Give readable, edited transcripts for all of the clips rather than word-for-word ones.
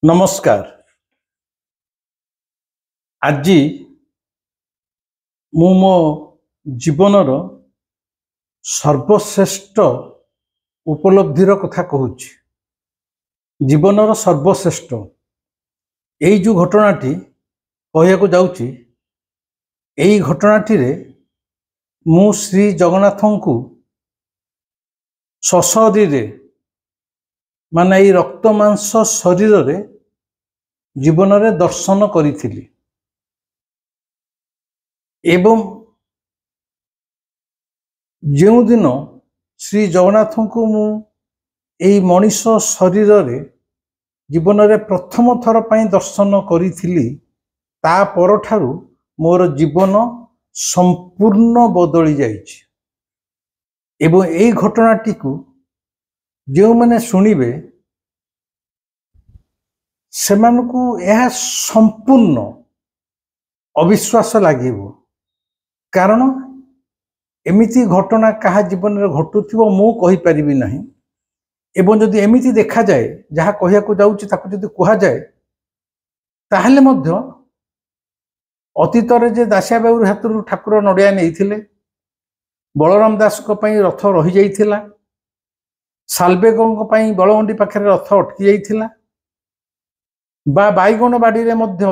नमस्कार। आज मु मो जीवनर सर्वश्रेष्ठ उपलब्धिर कथा कहूँ। जीवनर सर्वश्रेष्ठ यही जो घटनाटी कहू जाऊँगी, यही घटनाटी रे मु श्री जगन्नाथ को सशरीरे माने यही रक्त मांस शरीर रे जीवन रे दर्शन करी एवं जो दिन श्री जगन्नाथ को मु एई मनीष शरीर रे जीवन रे प्रथम थर पई दर्शन करी ता परठारु मोर जीवन संपूर्ण बदली जाइछि। एवं एई घटनाटी को जो मैंने शुणिबे सेमानकु यह संपूर्ण अविश्वास लागिबो, कारण एमिति घटना कहा जीवन में घटुथिबो मु कहि परिबि नाही। एवं जदि एमिति देखा जाए जहाँ कहिया को जाउछि ताकु जदि कहा जाए ताहले मध्य अतीत रे जे दासिया बाबू हाथरू ठाकुर नडिया नेइथिले, बलराम दास को पई रथ रही जाइथिला, सालबेगों को पई बलवंडी पाखे रथ अटकी जाइथिला, बा बाईगण बाड़ी रे मध्य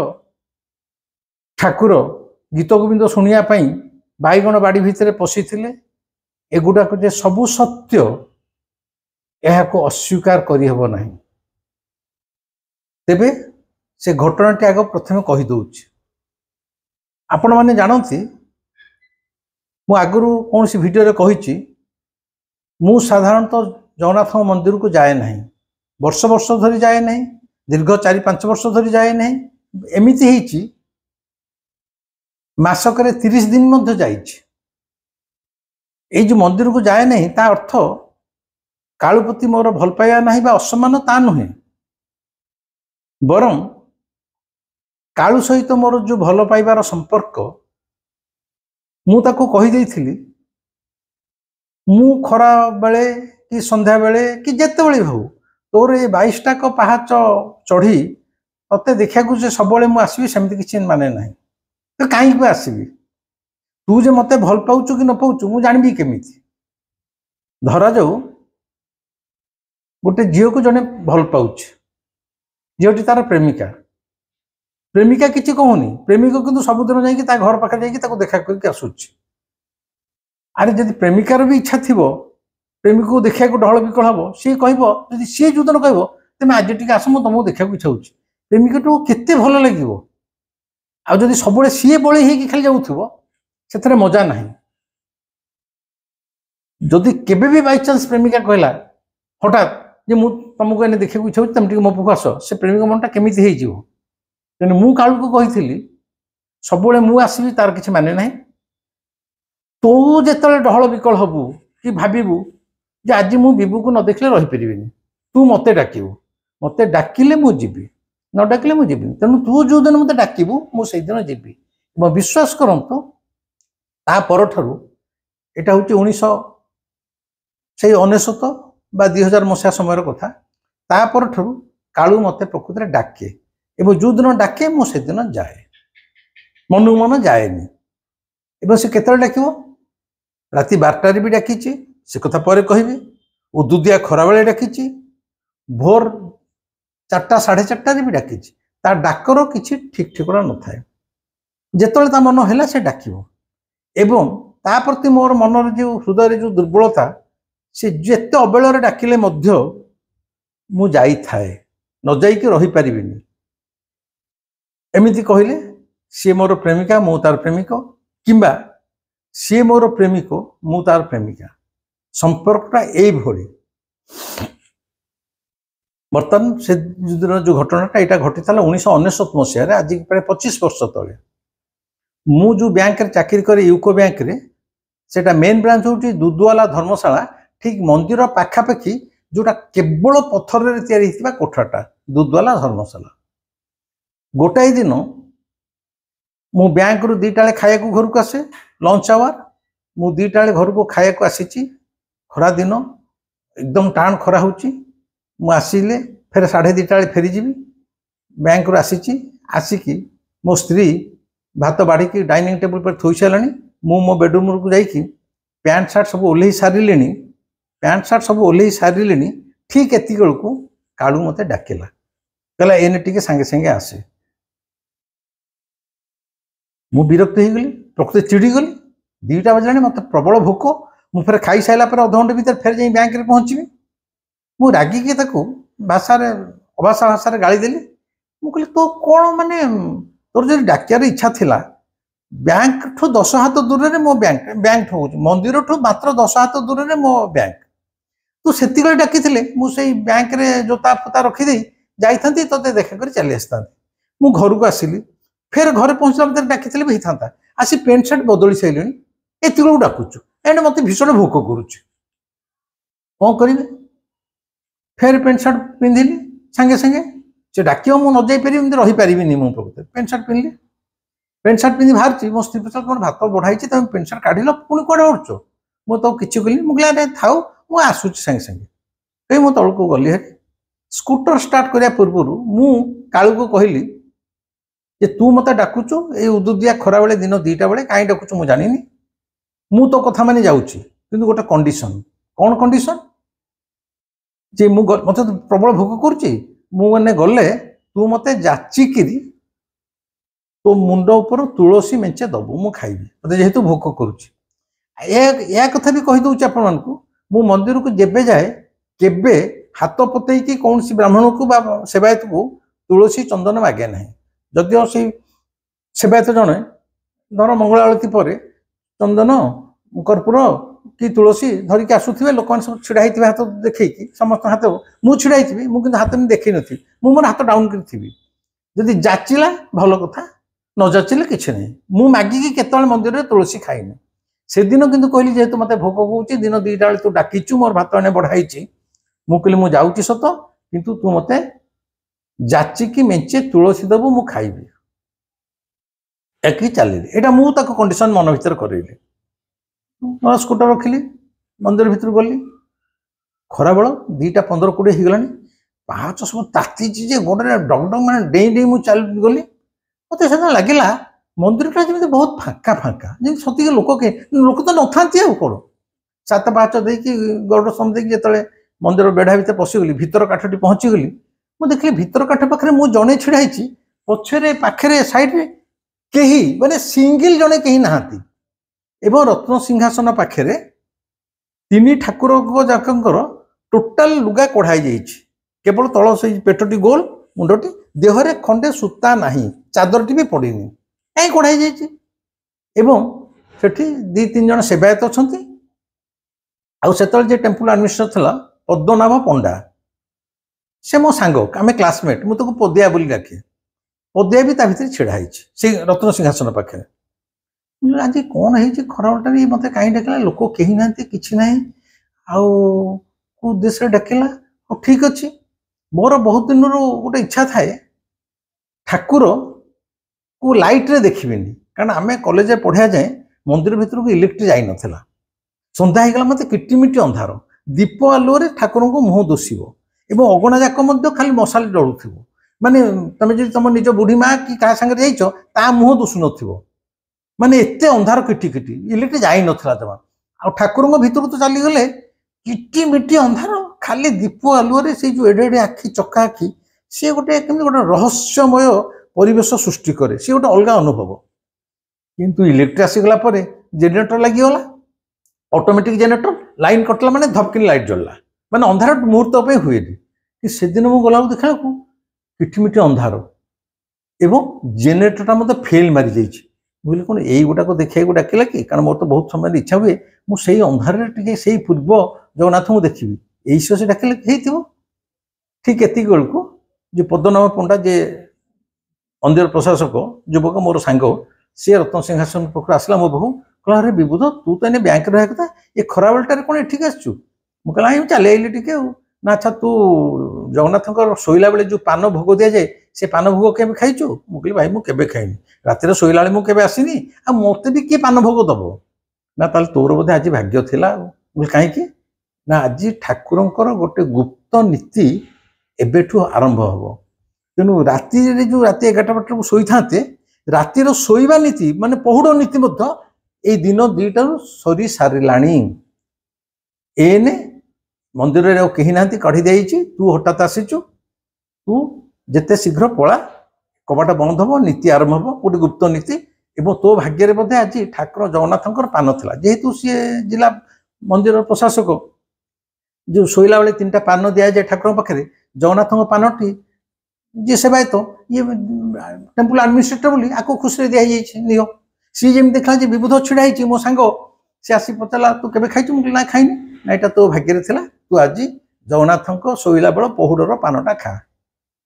ठाकुर गीत गोविंद शुणिया पई बाईगण बाड़ी भितर पशिथिले। एगुडा को जे सबु सत्य यह को अस्वीकार करि हेबो नाही। तेबे से घटनाटी आग प्रथमे कहि दउछि। आपण माने जानନ୍ତି मु आगुरु कोनसी वीडियो रे कहिछि मु साधारणतः जगन्नाथ मंदिर को जाए नहीं, वर्ष वर्ष धरी जाए नहीं, दीर्घ 4-5 वर्ष धरी जाए नहीं। एमिति हेछि मासकरे 30 दिन मध्य जाइछि। एई जो मंदिर को जाए नहीं ता अर्थ कालुपति मोर भल पाया नहीं बा असमान ता नुहे, बरं कालु सहित मोर जो भल पाइबार संपर्क मु ताको कहि देइथिली। मु खरा बेले कि संध्या बेले कि जेते बेले हो तोर ये 22टा को पहाच चढ़ी तते देखा से सब मु आसबि सेमती किछि माने नाही। तो कहीं पे आसबि तू जे मते भल पाउछु कि न पाउछु मु जानबी केमिति। धरा जाऊ गोटे झील को जने भल पाउछ, झीलटी तार प्रेमिका, प्रेमिका किछि कहूनी, प्रेमिक किंतु सबुदिन जाइकि ता घर पाखे जाइकि ताको देखा करके आसुछि। अरे जदि प्रेमिकार भी इच्छा थिबो प्रेमिक को देखा ढल विकल हम सी कह सी जो दिन कह तुम आज टी आस मुझे तुमको देखा इच्छा हो प्रेमिक केते भल लगे। आदि सब सी बड़ी होगी खाली जाऊ से मजा ना। जदि केबे भी बाई चांस प्रेमिका कहला हठात जे मु तुमको एने देखा इच्छा हो तुम टे मो पाख आस, से प्रेमिक मनटा केमी हो। तेणु मु कालू को कही सब मु आसबि तार किसी माने ना। तू जिते ढल विकल हबू कि भाबू जे आज मु बिबू को न देखले रही परिबिनी, तू मते डाकिबू, मते डाकिले मु जीबी, न डाकिले मु जीबी। तेणु तू जो दिन मते डाकिबू मु सेई दिन जीबी। मो विश्वास करंतु ता परठारु एटा होची 1999 बा 2000 मसिया समय कथा। ता परठारु कालू मते प्रकृति डाके एवं जो दिन डाके मु से दिन जाए, मनु मन जाएनी। एवं से केतल डाकिबो राति 12टारे भी डाकिची, से कथा पर कहबी। उदुदिया खरा बेले डाकिची, भोर 4टा 4:30 भी डाकिची। ता डाकर किछि ठीक ठिकरा न थाए, जेतले ता मन हैला से डाकिबो। एवं ता प्रति मोर मनर जो हृदय रे जो दुर्बलता से जेते अबेलरे डाकिले मध्य मु जाई थाए, न जाई कि रही परिबिनी। एमिति कहिले सी मोर प्रेमिका मु तार प्रेमिक, किंबा सी मोर प्रेमिक मु तार प्रेमिका, संपर्कटा यही भली। बर्तमान से जो घटनाटा यहाँ घटी था 1999 मसीह, आज प्राय 25 वर्ष तले मु जो बैंक रे चाकरी करे यूको बैंक रे, सेटा मेन ब्रांच होती दुदुआला धर्मशाला, ठीक मंदिर पाखापाखि जोटा केवल पत्थर रे तैयारी हितबा कोठाटा दुदुआला धर्मशाला। गोटाई दिन मु बैंक रु 2टा खाया को घर को आसे लंच आवर, मु 2टा घर को खाया को आसी। खरा दिन एकदम टाण खरा होची, मु आसिले फेर 2:30 फेरीजी। बैंक रू आसिकी मो स्त्री भात बाढ़ी डाइनिंग टेबल पर थोई सारा मो बेडरूम को जाइकी पैंट सार्ट सब ओल्हे सारे ठीक एति बेलू कालू मत डाकिला कहला एने टिके सांगे सांगे आसे मु विरक्त हो गली प्रकृति चिड़ी गली 2टा बजला मत प्रबल भोक मुझे फिर खाई सारा अध घंटे भर फिर जा बैंक में पहुँची मु रागिकी भाषा अभाषा भाषा गाड़ी देली मुझे तो कौन माने तोर जो डाकियार इच्छा थिला बैंक ठू 10 हाथ दूर में मो बैंक ठू मंदिर ठू मात्र 10 हाथ दूर में मो बैंक तू से डाकी मुझे बैंक रे जोता फोता रखीदे जाती ते देखा कर चली आसता मु घर को आसिली फिर घर पहुंचला मतलब डाकी भी था आसी पेंट सार्ट बदली सारे एत डाकुचु एंड मत भीषण भोक करुच कौन करेंगे फिर पेंट सार्ट पिंधिली सांगे सांगे से डाक मुझे न जापर रही पारि मो प्रकृति पेंट सार्ट पिंधि बाहर मो स्त्री पचार कौन भात बढ़ाई तुम पेंट सार्ट काढ़ पुणी कौन उड़च मुझे तो किसी कहली मुझे थाऊ मुझे आसूँ सांगे सांगे कहीं मो तौक गली हेरी स्कूटर स्टार्ट करने पूर्व मु कालू को कहली जे तू मत डाकुचु ये उदुदिया खरा बेले दिन 2टा बेले कहीं डाकुचु मुझे जानी मु तो कथा मानी जाऊँगी किंतु गोटे कंडीशन कौन कंडीशन जे मत प्रबल भोक कर गले तू मत जाचिकी तो मुंड उपर तुलसी मेचे दबु मु खाइबी मत जेहेतु भोक करुच्ची कथा भी कहीदे आपण मु मंदिर को जेबे जाए केबे हाथ पतई कौन सी ब्राह्मण को सेवायत को तुलसी चंदन मागे ना जदिओ से सेवायत जड़े धर मंगल आलती पर चंदन कर्पूर कि तुलसी धरिक आसुवे लोक सब छिड़ा हाथ देखी समस्त हाथ मुझे छिड़ा मुझे हाथ में देखी नी मोर हाथ डाउन करी जदि जाचिला भल कथा न जाचिले कि नहीं मागिकी केतल मंदिर में तुलसी खाइनी से दिन किंतु कहली जेहेतु मत भोक होची दिन 2टा बेले तू डाकिचु मोर भात आने बढ़ाई मु कहली मु जाऊँगी सत किंतु तू मत जाचिकी मेचे तुलसी दबु मु खाइबी एक चलिए यहाँ मुझे कंडीशन मन भर करेली मैं स्कूटर रखिली मंदिर भीतर गली खरा बेल 2:15-20 होगला पाँच सब ताती गोटे डगडग मैंने डेई डेई मुझे चल गली मत से लगे मंदिरटा जमी बहुत फाँका फाँका जमी सती लोक तो न था कौन 7 पाँच देकी गौड़ सम देखिए जो मंदिर बेढ़ा भर पशिगली भीतर काठटी पहुँची गली मुझे देखिए भीतर काठ पाखे मुझे जड़े छिड़ा पछरे पाखे साइड में कहीं माने सिंगल जड़े कहीं नहांती एवं रत्न सिंहासन पाखे 3 ठाकुर जाकर टोटाल लुगा कढ़ाई जाइए केवल तल से पेटटी गोल मुंडटी देहरे खंडे सूता नहीं चादरटी भी पड़नी कहीं कढ़ाई जाइए से 2-3 जन सेवायत अच्छा आते टेम्पल एडमिनिस्ट्रेटर था पद्मनाभ पंडा से मो सांग आम क्लासमेट मुझे पदिया बोली डाके पदिया भी भर छिड़ाई से रत्न सिंहासन पाखे आज कौन है खराबटा मत कहीं डाकिला लोक कहीं ना कि ना आउ उद्देश्य डाकिला और ठीक अच्छे मोर बहुत दिन गोटे इच्छा थाए ठाकुर को लाइट रे देखिबिनी कारण आम कॉलेज पढ़ा जाए मंदिर भीतर को इलेक्ट्रिक जाई नथिला संध्या होगा मत किटिमिटी अंधार दीप आलुरे ठाकुर को मुह दोषिब एवं अगणा जाक खाली मशाल जलुव माने तुम जो तुम निज बुढ़ी माँ कि क्या सांगे जाइछ ता मुह दोषु न माने एते अंधार किटिकिटी इलेक्ट्रिक जाई नथिला जमा आ ठाकुर भीतर तो चलीगले किटिमिटी अंधार खाली दीप आलुरे से जो एडे एडे आखि चका आखि सी गोटे गोटे रहस्यमय परिवेश सृष्टि करे सी गोटे अलग अनुभव किंतु इलेक्ट्रिक आसीगला जेनेटर लगिगला ऑटोमेटिक जेनेटर लाइन कटला माने धपकिन लाइट जलला माने अंधार मुहूर्त हुए कि से दिन मु गला देखा किठिमिठी अंधार एवं जेनेटरटा मत फेल मारी जाइए बुझे कौन यही गुटाक देखा डाकिला कि कारण मोर तो बहुत समय इच्छा हुए मुझे अंधार टे पूर्व जगन्नाथ को देखी यही से डाकिले ठीक एति बेलू जो पद्मनाभ पंडा जे मंदिर प्रशासक युवक मोर सांग सी रत्न सिंहासन पाखु आसला मो पाखु कहला अरे विबुध तू तो बैंक रहा कथा ये खरा बेलटार कौन एठिक आसचु मुझे चल आइली टे ना अच्छा तू जगन्नाथ शोला बेले जो पान भोग दि जाए से पान भोग के खाइचु मुझे भाई मुझे खाइनी रातिर शोला बेले मुझे आसनी आ मत भी किए पान भोग दब ना ताल तोर बोधे आज भाग्य थिला कहीं ना आज ठाकुर गोटे गुप्त नीति एबेठू आरंभ हम तेणु राति जो राति 11टा बारटा शोई था रातिर शोवा नीति माने पहुड़ नीति ए दिन 2टारू सरी साराणी एने मंदिर रे कही ना कढ़ी दे तू हठात आसीचु तू जिते शीघ्र पला कबाट बंद हम नीति आरंभ हम गोटे गुप्त नीति एवं तो भाग्य बोधे आज ठाकुर जगन्नाथ पान था जेहेतु सी जिला मंदिर प्रशासक जो शोला बेले 3टा पान दि जाए ठाकुर पाखे जगन्नाथ पानटी जी सेवायत तो ये टेम्पल आडमिनिस्ट्रेटर बोली आपको खुशी दि नियो सी जमी देखला विबुध छिड़ा मो सांग सी आसी पचारा तू केबे खाइछु मुझे ना खाइनी ना यहाँ तो भाग्य थिला तू आज जगन्नाथ शोला बेल पहुड़र पानटा खा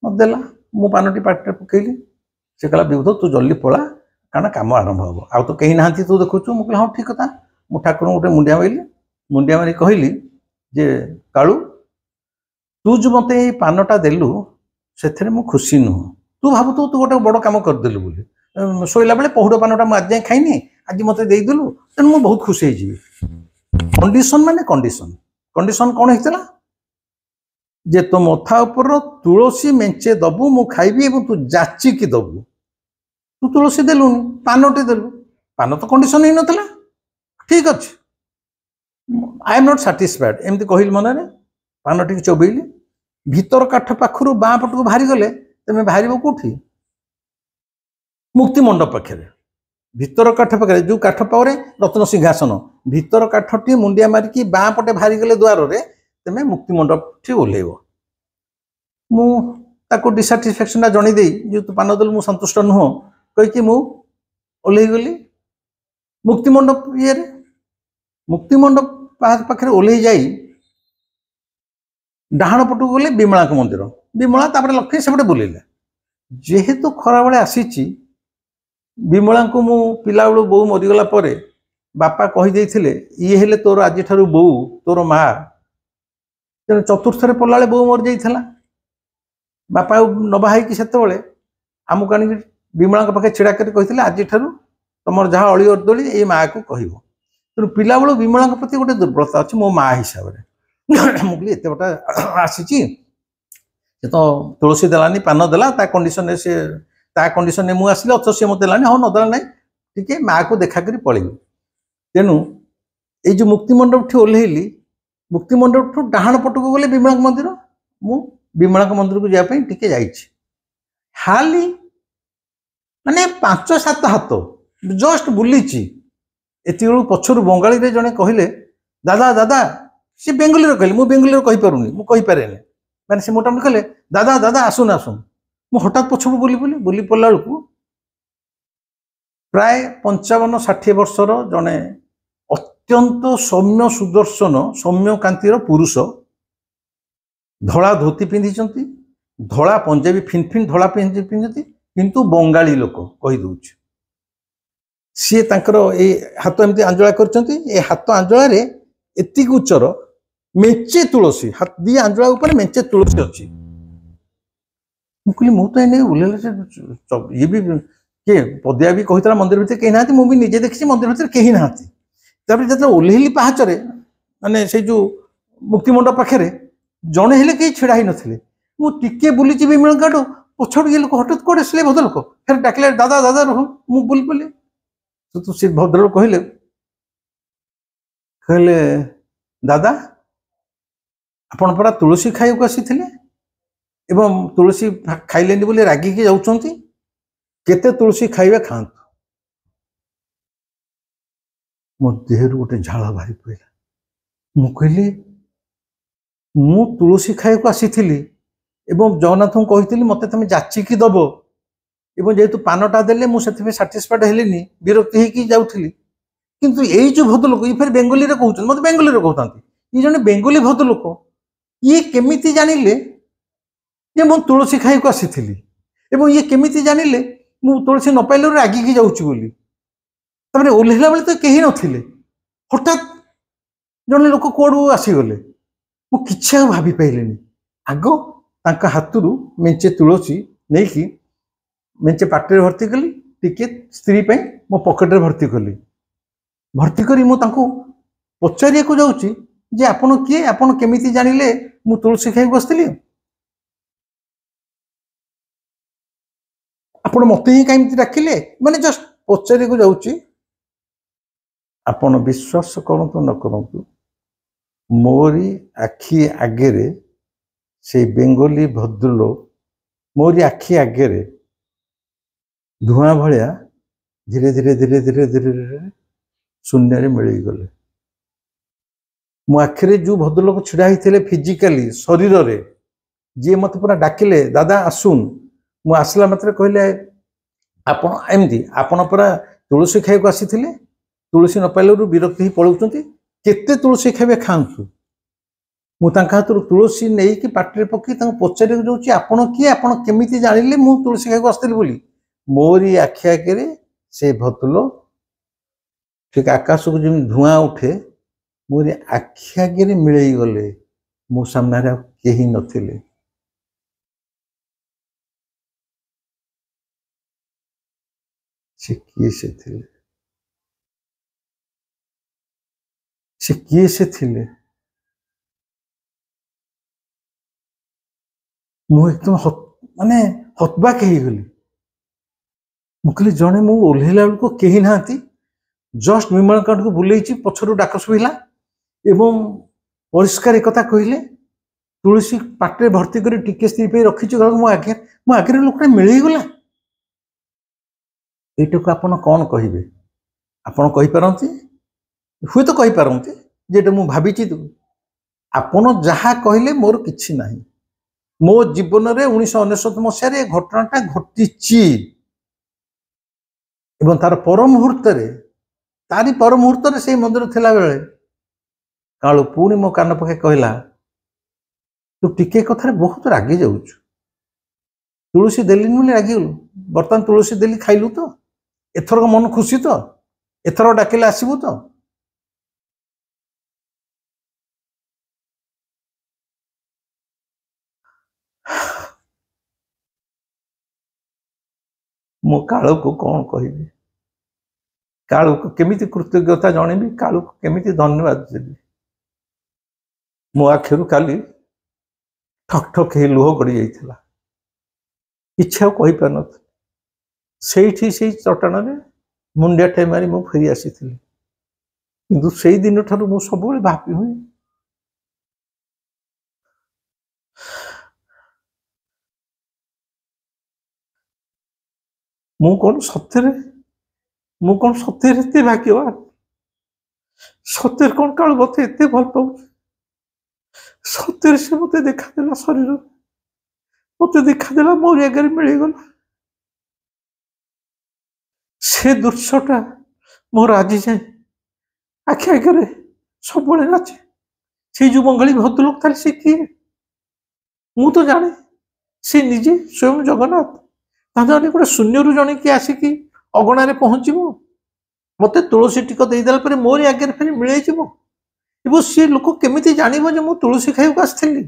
मत देला मु पानटी पाटे पकईली से कहला विबुध तू जल्दी पला कारण कम आरंभ हम आउ तो कहीं ना तू देखु मुझे हाँ ठीक कथा मु ठाकुर गोटे मुंडिया मारिली मुंडिया मारी कहली जे कालू तू जो मत पानटा देलु से खुशी नुह तू भावु तू गोटे बड़ कम करदेलु बोली शोला बेले पहुड़ पानटा मुझे आज जाए खाइनी आज मत देदेलु तेणु मुझे बहुत खुशी हो कंडीशन माने कंडीशन कंडीशन कौन होता जे तो मथा उपर तुलसी मेंचे दबु मु खाइबी तू जाचिकी दबु तू तुलसी देलुनी पानटे देलु पान तो कंडीशन ही नथला ठीक अच्छे आई एम नॉट सैटिस्फाइड एमती कहली मन में पान टी चोबईली भीतर काठ पाखु बाँ पटक बाहरी गले तुम बाहर कौटी मुक्ति मंडप पाखे भीतर काठ पाखे जो काठ पावे रत्न सिंहासन भीतर काठटी मुंडिया मारिकी बाँ पटे बाहरी गले द्वार में तुम मुक्ति मंडप टी ओह्लैब मुझे डिसाटिस्फेक्शन जन दे जो तू पान देलु मुझे संतुष्ट नुह कहीकि मु ओह्लै गली मुक्ति मंडप ये मुक्ति मंडप पाखे ओह्लै जाई डाहाण पटू गले विमला मंदिर विमला तापर लक्ष्मी सेपटे बुलेला जेहेतु खरा बेले आसी विमला को मु पिला बेलू बो मरीगला बापा कहीदे ये हेले तोर आज बो तोर माँ तेना चतुर्थ पढ़ला बो मरी जाइला बापा नबाही से आमको आनी विमला पाखे छिड़ा कर कही आज तुम जहाँ अली अर्दली ये माँ को कह तेणु पिला बेलू विमला प्रति गोटे दुर्बलता अच्छी मो माँ हिसाब से मुझे एत बटा आसी तो तुलसी देलानी पान देला कंडीशन से कंडीशन मुझे आसली अथ सी मत देलानी हाँ नदेला ना टी माँ को देखा कर पलैली तेणु ये जो मुक्ति मंडप ठी ओह्लैली मुक्ति मंडप ठू डाहाण पटक गले विमला मंदिर मु विमला मंदिर को जावाई टी जा हाली माने 5-7 हाथ जस्ट बुली एत पछर बंगाली रे जने कहले दादा दादा सी बेंगली कहले मु बेंगली कही पारुनी मु कही पारे मैंने से मोटामोटी कहले दादा दादा आसुन आसुन मु हठात पछड़ बुली पड़ला बेलू प्राय 55-60 वर्षर जने अत्यंत सौम्य सुदर्शन सौम्य कांतिर पुरुष धड़ा धोती पिंधि धड़ा पंजाबी फिन फिन धड़ा पिंधि किंतु बंगाली लोक कही दउछ सी हाथ एमती आंजला कर हाथ आंजल एतिक उच्चर मेचे तुलसी हाथ दी आंजला ऊपर मेचे तुलसी अच्छी मुझे मुझे तो ओह्लैले ये भी किए पदिया भी कही मंदिर भितर कहीं ना मुझे निजे देखी मंदिर भितर कहीं ना जो ओह्लैली पाहाचरे माने से जो मुक्ति मंडप पाखे जड़े हेले कहीं छिड़ा ही नथिले मु टिके बुली विमला गाड़ पछड़ ये लोक हठात कौटे आसले भद्रलोक फिर डाकिले दादा दादा रह मु बुली पड़े तो सी भद्रलोक कहले कहले दादा आपण परा तुलसी खाइक आसी एवं तुलसी खाइलेनी बोली रागिकी जाउछंती केते तुलसी खाइबे खांतु मो देहर गोटे झाल बाहरी पड़ा मु कहली मु तुलसी खाइक आसी एवं जगन्नाथ को कही मत तुम जाचिकी दब एवं जेहेतु पानटा देले मुझे साटिस्फाइड हेलिनी विरक्ति होगी जाऊली किंतु यही जो भद्रलोक ये फिर बेंगली कहते मत बेंगली कहते ये जन बेंगली भद्रलोक ये केमिति जानिले जे मु तुलसी खाई को आसी एवं ये केमिति जानिले मु तुलसी न पाइले रागिकी जाऊँगी बोली तापर ओह्लैला बेले तो कहीं नथिले हठात जन लोक कौड़ू आसीगले मु किछि भाभी पाइलेनी आग तांका हाथरू मेंचे तुलसी नहीं कि मेंचे पाटे भर्ती कली टिके स्त्री पे मो पकेट भर्ती कली भर्ती करी मु तांको पचारिया को जाउची जे आपण किए आपण केमिति जानिले मु तुलसी खाई बसली ଆପଣ ମତେ ହିଁ କାହିଁକି ଡାକିଲେ ମାନେ ଜଷ୍ଟ ପଚାରିବାକୁ ଯାଉଛି। ଆପଣ ବିଶ୍ୱାସ କରନ୍ତୁ ନ କରନ୍ତୁ, ମୋରି ଆଖି ଆଗରେ ସେଇ ବେଙ୍ଗଲୀ ଭଦ୍ରଲୋକ ମୋରି ଆଖି ଆଗରେ ଧୂଆଁ ଭଳିଆ ଧୀରେ ଧୀରେ ଧୀରେ ଧୀରେ ଧୀରେ ଧୀରେ ଶୂନ୍ୟରେ ମିଳିଗଲେ। ମୋ ଆଖିରେ ଯୋଉ ଭଦ୍ରଲୋକ ଛିଡ଼ା ହେଇଥିଲେ ଫିଜିକାଲି ଶରୀରରେ, ଯିଏ ମତେ ପୁରା ଡାକିଲେ ଦାଦା ଆସୁନ, ମୁଁ ଆସିଲା ମାତ୍ରେ କହିଲେ ଆପଣ ଏମିତି ଆପଣ ପୁରା ତୁଳସୀ ଖାଇବାକୁ ଆସିଥିଲେ, ତୁଳସୀ ନ ପାଇଲାରୁ ବିରକ୍ତି ହେଇ ପଳାଉଛନ୍ତି, କେତେ ତୁଳସୀ ଖାଇବେ ଖାଆନ୍ତୁ। ମୁଁ ତାଙ୍କ ହାତରୁ ତୁଳସୀ ନେଇକି ପାଟିରେ ପକେଇ ତାଙ୍କୁ ପଚାରିବାକୁ ଯାଉଛି ଆପଣ କିଏ, ଆପଣ କେମିତି ଜାଣିଲେ ମୁଁ ତୁଳସୀ ଖାଇବାକୁ ଆସିଥିଲି ବୋଲି। ମୋରି ଆଖି ଆଗରେ ସେ ଭଦ୍ରଲୋକ ଠିକ ଆକାଶକୁ ଯେମିତି ଧୂଆଁ ଉଠେ ମୋରି ଆଖି ଆଗରେ ମିଳେଇ ଗଲେ। ମୋ ସାମ୍ନାରେ ଆଉ କେହି ନଥିଲେ। ସେ କିଏ ସେ ଥିଲେ? ସେ କିଏ ସେ ଥିଲେ? ମୁଁ ଏକଦମ ମାନେ ହତବାକ ହେଇଗଲି। ମୁଁ କହିଲି ଜଣେ ମୁଁ ଓହ୍ଲେଇଲା ବେଳକୁ କେହି ନାହାନ୍ତି, ଜଷ୍ଟ ବିମାନ କାଣ୍ଠକୁ ବୁଲେଇଛି, ପଛରୁ ଡାକ ଶୁଭିଲା ଏବଂ ପରିଷ୍କାର ଏକଥା କହିଲେ ତୁଳସୀ ପାଟିରେ ଭର୍ତ୍ତି କରି ଟିକେ ସ୍ତ୍ରୀ ପାଇଁ ରଖିଛୁ, ମୋ ଆଗରେ ଲୋକଟା ମିଳିଗଲା। ଏଇଟାକୁ ଆପଣ କଣ କହିବେ? ଆପଣ କହିପାରନ୍ତି, ହୁଏତ କହିପାରନ୍ତି ଯେ ଏଇଟା ମୁଁ ଭାବିଛି। ଆପଣ ଯାହା କହିଲେ ମୋର କିଛି ନାହିଁ। ମୋ ଜୀବନରେ 1999 ମସିହାରେ ଘଟଣାଟା ଘଟିଛି ଏବଂ ତାରି ପର ମୁହୂର୍ତ୍ତରେ ସେଇ ମନ୍ଦିର ଥିଲାବେଳେ କାଳୁ ପୁଣି ମୋ କାନ ପାଖେ କହିଲା ତୁ ଟିକେ କଥାରେ ବହୁତ ରାଗି ଯାଉଛୁ। ତୁଳସୀ ଦେଲିନି ବୋଲି ରାଗିଗଲୁ, ବର୍ତ୍ତମାନ ତୁଳସୀ ଦେଲି ଖାଇଲୁ ତ, ଏଥରକ ମନ ଖୁସି ତ, ଏଥର ଡାକିଲେ ଆସିବୁ ତ? ମୁଁ କାଳୁକୁ କଣ କହିବି? କାଳୁକୁ କେମିତି କୃତଜ୍ଞତା ଜଣେଇବି? କାଳୁକୁ କେମିତି ଧନ୍ୟବାଦ ଦେବି? ମୋ ଆଖିରୁ କାଲି ଠକ୍ ଠକ୍ ହେଇ ଲୁହ ଗଡ଼ି ଯାଇଥିଲା, କିଛି ଆଉ କହିପାରିନଥିଲି। ସେଇଠି ସେଇ ଚଟାଣରେ ମୁଣ୍ଡିଆଟେ ମାରି ମୁଁ ଫେରି ଆସିଥିଲି। କିନ୍ତୁ ସେଇ ଦିନଠାରୁ ମୁଁ ସବୁବେଳେ ଭାବି ହୁଏ ମୁଁ କଣ ସତ୍ୟରେ ଏତେ ଭାଗ୍ୟବାନ? ସତରେ କଣ କାଳୁ ମତେ ଏତେ ଭଲ ପାଉଛି? ସତରେ ସେ ମତେ ଦେଖାଦେଲା ଶରୀର, ମତେ ଦେଖାଦେଲା ମୋରି ଆଗରେ ମିଳିଗଲା। ସେ ଦୃଶ୍ୟଟା ମୋର ଆଜି ଯାଏ ଆଖି ଆଗରେ ସବୁବେଳେ ନାଚେ। ସେଇ ଯୋଉ ବଙ୍ଗାଳୀ ଭଦ୍ରଲୋକ ତାହେଲେ ସେ କିଏ? ମୁଁ ତ ଜାଣେ ସେ ନିଜେ ସ୍ୱୟଂ ଜଗନ୍ନାଥ। ତାହେଲେ ଗୋଟେ ଶୂନ୍ୟରୁ ଜଣେ କିଏ ଆସିକି ଅଗଣାରେ ପହଞ୍ଚିବ, ମତେ ତୁଳସୀ ଟିକ ଦେଇଦେଲା ପରେ ମୋରି ଆଗରେ ଫେରି ମିଳେଇଯିବ। ଏବଂ ସେ ଲୋକ କେମିତି ଜାଣିବ ଯେ ମୁଁ ତୁଳସୀ ଖାଇବାକୁ ଆସିଥିଲି?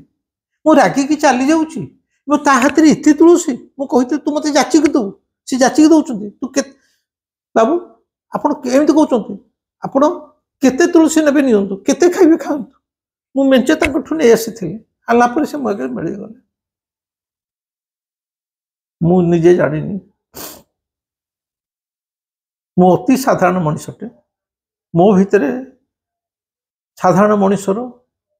ମୁଁ ରାଗିକି ଚାଲି ଯାଉଛି ଏବଂ ତା ହାତରେ ଏତେ ତୁଳସୀ। ମୁଁ କହିଥିଲି ତୁ ମତେ ଯାଚିକି ଦବୁ, ସେ ଯାଚିକି ଦଉଛନ୍ତି। ବାବୁ ଆପଣ କେମିତି କହୁଛନ୍ତି? ଆପଣ କେତେ ତୁଳସୀ ନେବେ ନିଅନ୍ତୁ, କେତେ ଖାଇବେ ଖାଆନ୍ତୁ। ମୁଁ ମେଞ୍ଚେ ତାଙ୍କଠୁ ନେଇ ଆସିଥିଲି, ଆଣିଲା ପରେ ସେ ମୋ ଆଗରେ ମିଳିଗଲେ। ମୁଁ ନିଜେ ଜାଣିନି, ମୁଁ ଅତି ସାଧାରଣ ମଣିଷଟେ। ମୋ ଭିତରେ ସାଧାରଣ ମଣିଷର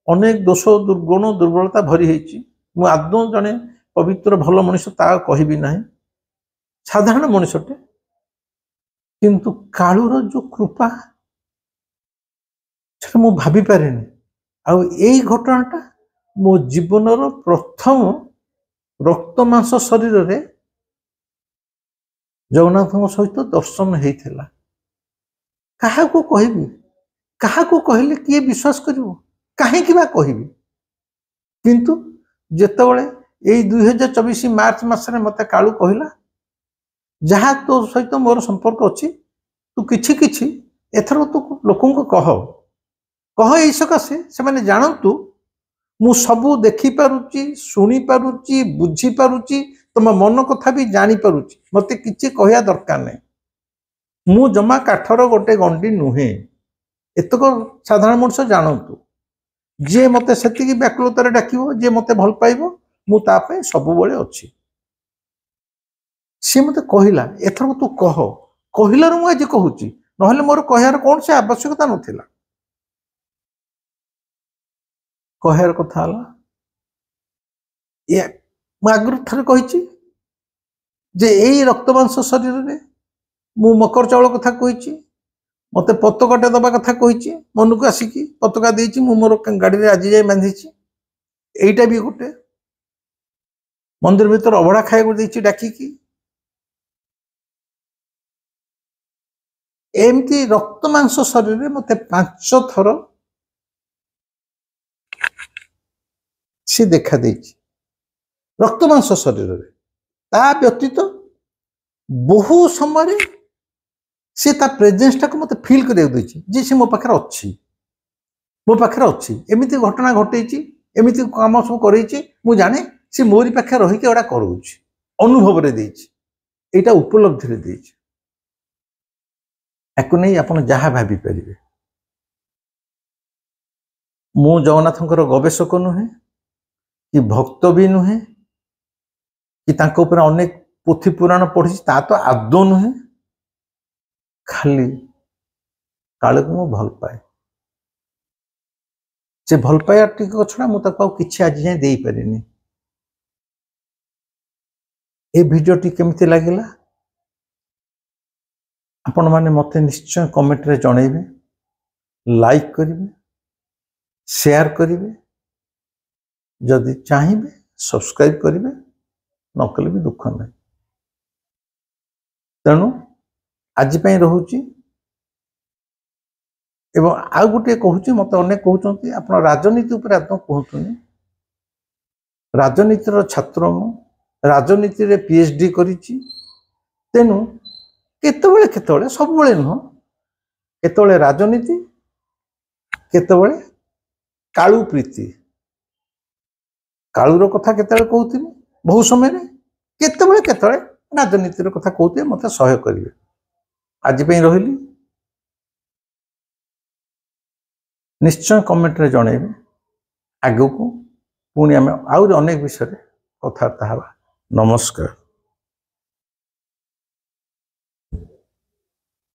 ଅନେକ ଦୋଷ ଦୁର୍ଗୁଣ ଦୁର୍ବଳତା ଭରି ହେଇଛି। ମୁଁ ଆଦୌ ଜଣେ ପବିତ୍ର ଭଲ ମଣିଷ ତା କହିବି ନାହିଁ, ସାଧାରଣ ମଣିଷଟେ। କିନ୍ତୁ କାଳୁର ଯୋଉ କୃପା ସେଟା ମୁଁ ଭାବିପାରେନି। ଆଉ ଏଇ ଘଟଣାଟା ମୋ ଜୀବନର ପ୍ରଥମ ରକ୍ତ ମାଂସ ଶରୀରରେ ଜଗନ୍ନାଥଙ୍କ ସହିତ ଦର୍ଶନ ହେଇଥିଲା। କାହାକୁ କହିବି? କାହାକୁ କହିଲେ କିଏ ବିଶ୍ୱାସ କରିବ? କାହିଁକି ବା କହିବି? କିନ୍ତୁ ଯେତେବେଳେ ଏଇ 2024 ମାର୍ଚ୍ଚ ମାସରେ ମତେ କାଳୁ କହିଲା ଯାହା ତୋ ସହିତ ମୋର ସମ୍ପର୍କ ଅଛି ତୁ କିଛି କିଛି ଏଥର ତୁ ଲୋକଙ୍କୁ କହ ଏଇ ସକାଶେ ସେମାନେ ଜାଣନ୍ତୁ ମୁଁ ସବୁ ଦେଖିପାରୁଛି, ଶୁଣିପାରୁଛି, ବୁଝିପାରୁଛି, ତମ ମନ କଥା ବି ଜାଣିପାରୁଛି। ମତେ କିଛି କହିବା ଦରକାର ନାହିଁ। ମୁଁ ଜମା କାଠର ଗୋଟେ ଗଣ୍ଡି ନୁହେଁ, ଏତକ ସାଧାରଣ ମଣିଷ ଜାଣନ୍ତୁ। ଯିଏ ମତେ ସେତିକି ବ୍ୟାକୁଳତାରେ ଡାକିବ, ଯିଏ ମତେ ଭଲ ପାଇବ, ମୁଁ ତା ପାଇଁ ସବୁବେଳେ ଅଛି। सी मत कहला एथर तू कह कहलु मुझे आज कहूँ ना मोर कहार कौन से आवश्यकता नाला कहार कथा आगु थे कही जे यही रक्तमांस शरीर में मु मकर चाउल कथा कही मत पतकाटे दबा कथा कही मन को आसिकी पतका देती मोर गाड़ी आज जाए बांधी यहीटा भी गोटे मंदिर भीतर अभड़ा खाया देती डाकिकी एमती रक्तमांस शरीर में मत 5 थर सी देखा देती रक्तमांस शरीर में ता व्यतीत बहु समय सी ता प्रेजेंस टाक मत फील कर जे सी मो पाखे अच्छी मो पाखे अच्छी एमती घटना घटे एमती कम सब कर जाने सी मोरी पाखे रहीकि एटा करोच अनुभव यहाँ उपलब्धि देती याकू नहीं आप जहाँ भाभी पारे मु जगन्नाथ गवेषक नुहे कि भक्त भी नुहे कि तांको ऊपर अनेक पोथी पुराण पढ़ी ता तो आदौ नुहे खाली काल को भल पाए से भल पाया टिक छड़ा मुझे किसी आज जाए दे पारिनी ए भिडियोटी केमती लगिला आपण माने मते निश्चय कमेंट रे जणेबे लाइक करिवे शेयर करिवे जदि चाहिए सब्सक्राइब करिवे नकले भी दुख नहीं तेणु आज रोचे एवं आउ गोटे कहूँ मत अनेक कहते आप राजनीति उपर आदम कहतुनि राजनीतिर छात्र मु राजनीति रे पीएचडी करिछि तेणु केतबेले केतबेले सबबेले नुह केतबेले राजनीति केतबेले कालू प्रीति कालूर कथा केतबेले कहूथिनि बहु समय केतबेले केतबेले राजनीतिर कथा कहते मत सहय करिवे आज रही निश्चय कमेंट रे जणेबे आगो को पुणी आम आउर अनेक विषय कथबार्ता हवा नमस्कार।